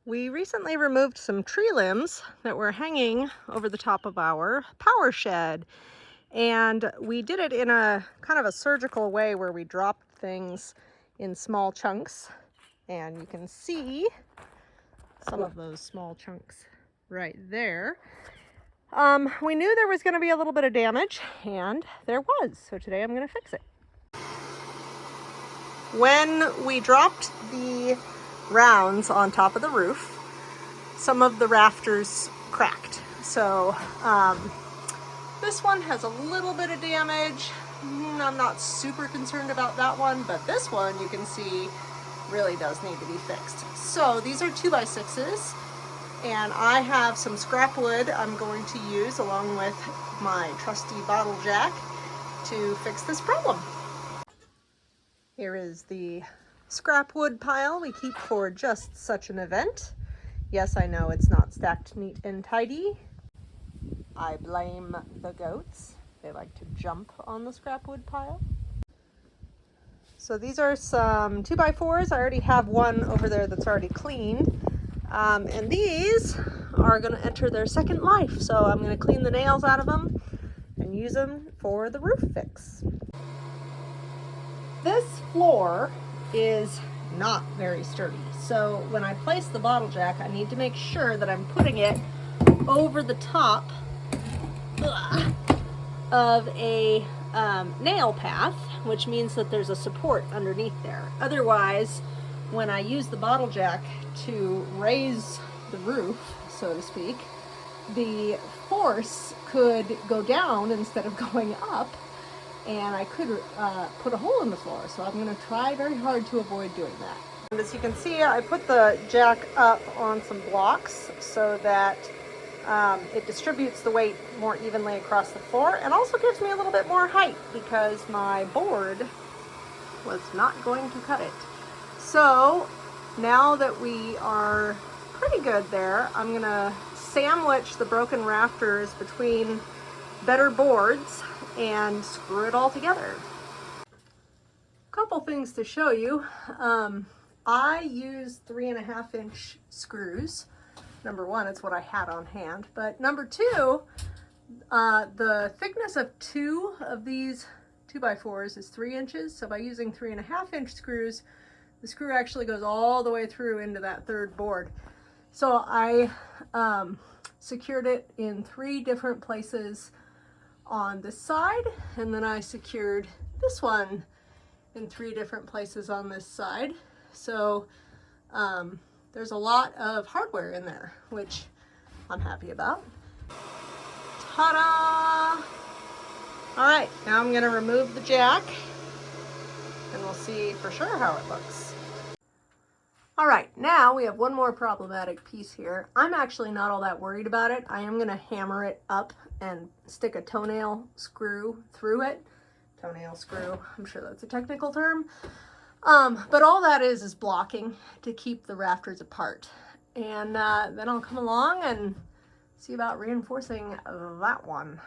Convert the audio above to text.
We recently removed some tree limbs that were hanging over the top of our power shed. And we did it in a kind of a surgical way where we dropped things in small chunks. And you can see some of those small chunks right there. We knew there was going to be a little bit of damage, and there was. So today I'm going to fix it. When we dropped the rounds on top of the roof, some of the rafters cracked. So this one has a little bit of damage. I'm not super concerned about that one, but this one you can see really does need to be fixed. So these are 2x6s, and I have some scrap wood I'm going to use along with my trusty bottle jack to fix this problem. Here is the scrap wood pile we keep for just such an event. Yes, I know it's not stacked neat and tidy. I blame the goats. They like to jump on the scrap wood pile. So these are some 2x4s. I already have one over there that's already cleaned. And these are going to enter their second life. So I'm going to clean the nails out of them and use them for the roof fix. This floor is not very sturdy. So when I place the bottle jack, I need to make sure that I'm putting it over the top of a nail path, which means that there's a support underneath there. Otherwise, when I use the bottle jack to raise the roof, so to speak, the force could go down instead of going up, and I could put a hole in the floor. So I'm going to try very hard to avoid doing that. And as you can see, I put the jack up on some blocks so that it distributes the weight more evenly across the floor, and also gives me a little bit more height because my board was not going to cut it. So now that we are pretty good there, I'm going to sandwich the broken rafters between better boards and screw it all together. Couple things to show you. I use 3.5-inch screws. Number one, it's what I had on hand. But number two, the thickness of two of these 2x4s is 3 inches. So by using 3.5-inch screws, the screw actually goes all the way through into that third board. So I secured it in 3 different places on this side, and then I secured this one in 3 different places on this side. So there's a lot of hardware in there, which I'm happy about. Ta-da! All right, now I'm gonna remove the jack and we'll see for sure how it looks. All right, now we have one more problematic piece here. I'm actually not all that worried about it. I am gonna hammer it up and stick a toenail screw through it. Toenail screw, I'm sure that's a technical term. But all that is blocking to keep the rafters apart. And then I'll come along and see about reinforcing that one.